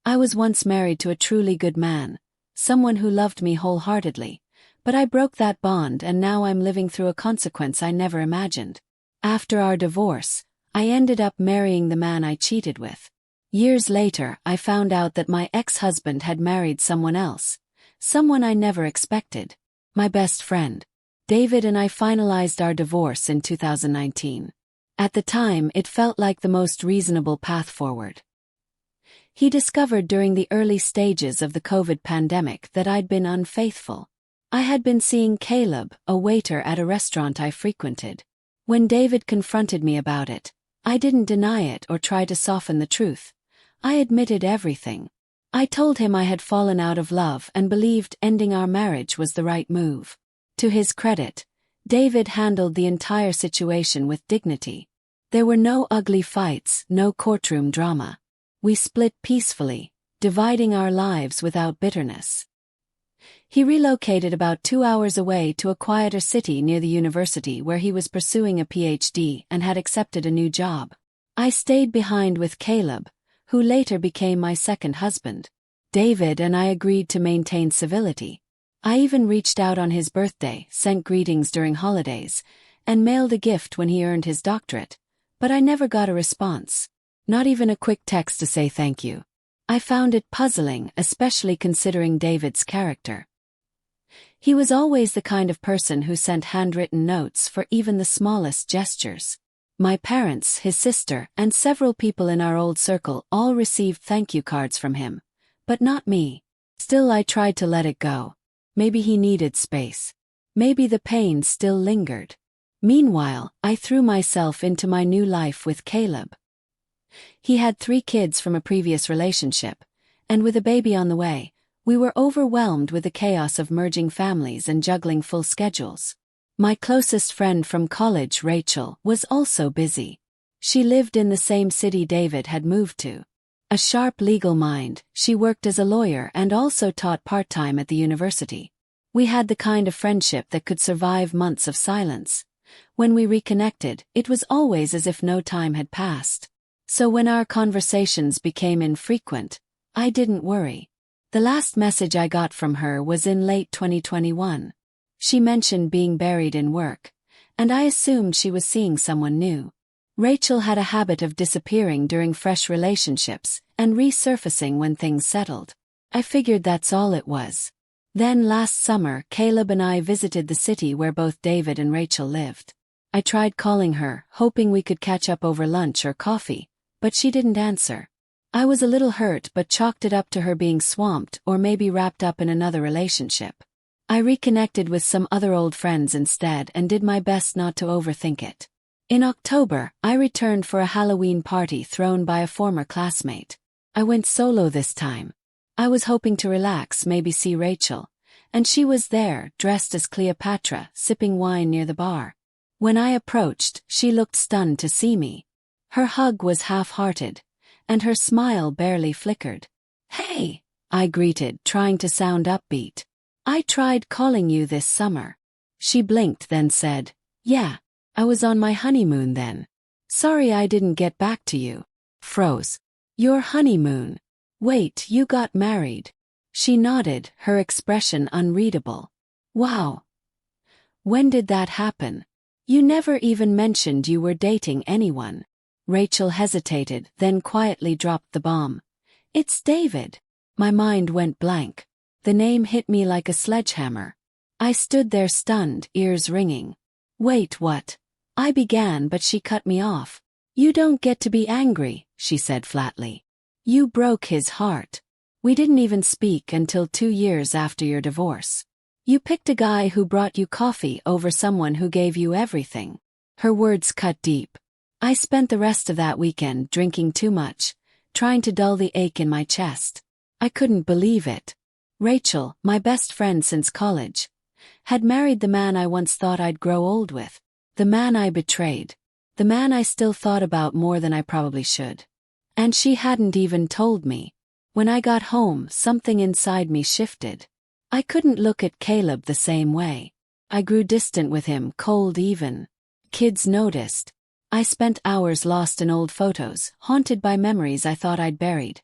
I was once married to a truly good man, someone who loved me wholeheartedly, but I broke that bond and now I'm living through a consequence I never imagined. After our divorce, I ended up marrying the man I cheated with. Years later, I found out that my ex-husband had married someone else, someone I never expected. My best friend. David and I finalized our divorce in 2019. At the time, it felt like the most reasonable path forward. He discovered during the early stages of the COVID pandemic that I'd been unfaithful. I had been seeing Caleb, a waiter at a restaurant I frequented. When David confronted me about it, I didn't deny it or try to soften the truth. I admitted everything. I told him I had fallen out of love and believed ending our marriage was the right move. To his credit, David handled the entire situation with dignity. There were no ugly fights, no courtroom drama. We split peacefully, dividing our lives without bitterness. He relocated about 2 hours away to a quieter city near the university where he was pursuing a PhD and had accepted a new job. I stayed behind with Caleb, who later became my second husband. David and I agreed to maintain civility. I even reached out on his birthday, sent greetings during holidays, and mailed a gift when he earned his doctorate, but I never got a response. Not even a quick text to say thank you. I found it puzzling, especially considering David's character. He was always the kind of person who sent handwritten notes for even the smallest gestures. My parents, his sister, and several people in our old circle all received thank you cards from him, but not me. Still, I tried to let it go. Maybe he needed space. Maybe the pain still lingered. Meanwhile, I threw myself into my new life with Caleb. He had 3 kids from a previous relationship, and with a baby on the way, we were overwhelmed with the chaos of merging families and juggling full schedules. My closest friend from college, Rachel, was also busy. She lived in the same city David had moved to. A sharp legal mind, she worked as a lawyer and also taught part-time at the university. We had the kind of friendship that could survive months of silence. When we reconnected, it was always as if no time had passed. So when our conversations became infrequent, I didn't worry. The last message I got from her was in late 2021. She mentioned being buried in work, and I assumed she was seeing someone new. Rachel had a habit of disappearing during fresh relationships and resurfacing when things settled. I figured that's all it was. Then last summer, Caleb and I visited the city where both David and Rachel lived. I tried calling her, hoping we could catch up over lunch or coffee, but she didn't answer. I was a little hurt but chalked it up to her being swamped or maybe wrapped up in another relationship. I reconnected with some other old friends instead and did my best not to overthink it. In October, I returned for a Halloween party thrown by a former classmate. I went solo this time. I was hoping to relax, maybe see Rachel, and she was there, dressed as Cleopatra, sipping wine near the bar. When I approached, she looked stunned to see me. Her hug was half-hearted, and her smile barely flickered. "Hey," I greeted, trying to sound upbeat. "I tried calling you this summer." She blinked, then said, "Yeah, I was on my honeymoon then. Sorry I didn't get back to you." Froze. "Your honeymoon? Wait, you got married?" She nodded, her expression unreadable. "Wow. When did that happen? You never even mentioned you were dating anyone." Rachel hesitated, then quietly dropped the bomb. "It's David." My mind went blank. The name hit me like a sledgehammer. I stood there stunned, ears ringing. "Wait, what?" I began, but she cut me off. "You don't get to be angry," she said flatly. "You broke his heart. We didn't even speak until 2 years after your divorce. You picked a guy who brought you coffee over someone who gave you everything." Her words cut deep. I spent the rest of that weekend drinking too much, trying to dull the ache in my chest. I couldn't believe it. Rachel, my best friend since college, had married the man I once thought I'd grow old with. The man I betrayed. The man I still thought about more than I probably should. And she hadn't even told me. When I got home, something inside me shifted. I couldn't look at Caleb the same way. I grew distant with him, cold even. Kids noticed. I spent hours lost in old photos, haunted by memories I thought I'd buried.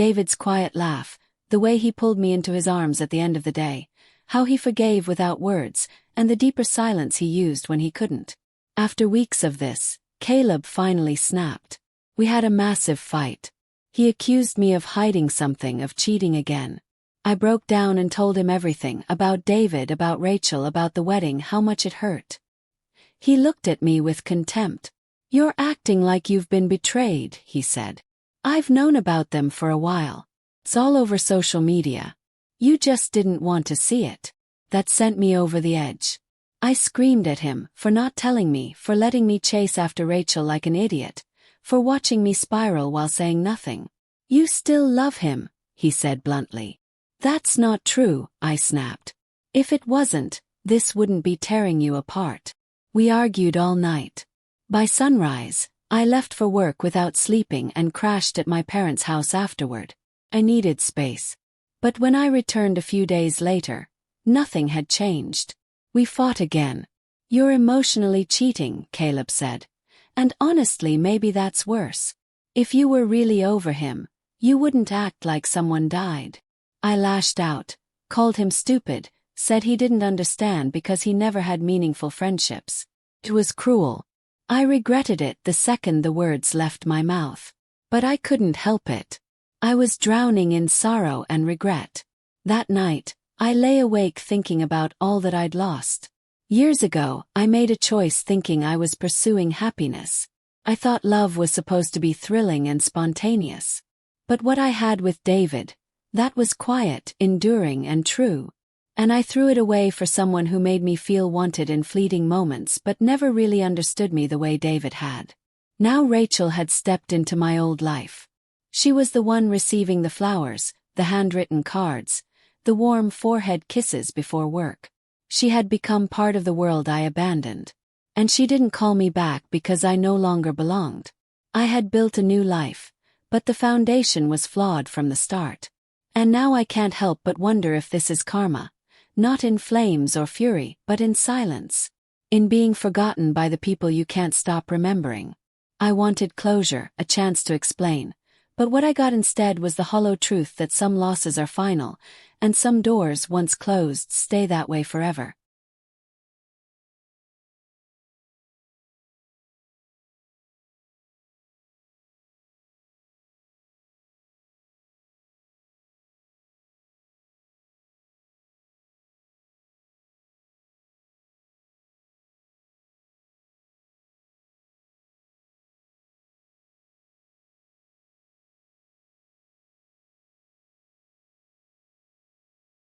David's quiet laugh, the way he pulled me into his arms at the end of the day, how he forgave without words, and the deeper silence he used when he couldn't. After weeks of this, Caleb finally snapped. We had a massive fight. He accused me of hiding something, of cheating again. I broke down and told him everything, about David, about Rachel, about the wedding, how much it hurt. He looked at me with contempt. "You're acting like you've been betrayed," he said. "I've known about them for a while. It's all over social media. You just didn't want to see it." That sent me over the edge. I screamed at him for not telling me, for letting me chase after Rachel like an idiot, for watching me spiral while saying nothing. "You still love him," he said bluntly. "That's not true," I snapped. "If it wasn't, this wouldn't be tearing you apart." We argued all night. By sunrise, I left for work without sleeping and crashed at my parents' house afterward. I needed space. But when I returned a few days later, nothing had changed. We fought again. "You're emotionally cheating," Caleb said. "And honestly, maybe that's worse. If you were really over him, you wouldn't act like someone died." I lashed out, called him stupid, said he didn't understand because he never had meaningful friendships. It was cruel. I regretted it the second the words left my mouth. But I couldn't help it. I was drowning in sorrow and regret. That night, I lay awake thinking about all that I'd lost. Years ago, I made a choice thinking I was pursuing happiness. I thought love was supposed to be thrilling and spontaneous. But what I had with David, that was quiet, enduring, and true. And I threw it away for someone who made me feel wanted in fleeting moments but never really understood me the way David had. Now Rachel had stepped into my old life. She was the one receiving the flowers, the handwritten cards, the warm forehead kisses before work. She had become part of the world I abandoned. And she didn't call me back because I no longer belonged. I had built a new life, but the foundation was flawed from the start. And now I can't help but wonder if this is karma. Not in flames or fury, but in silence. In being forgotten by the people you can't stop remembering. I wanted closure, a chance to explain. But what I got instead was the hollow truth that some losses are final, and some doors once closed stay that way forever.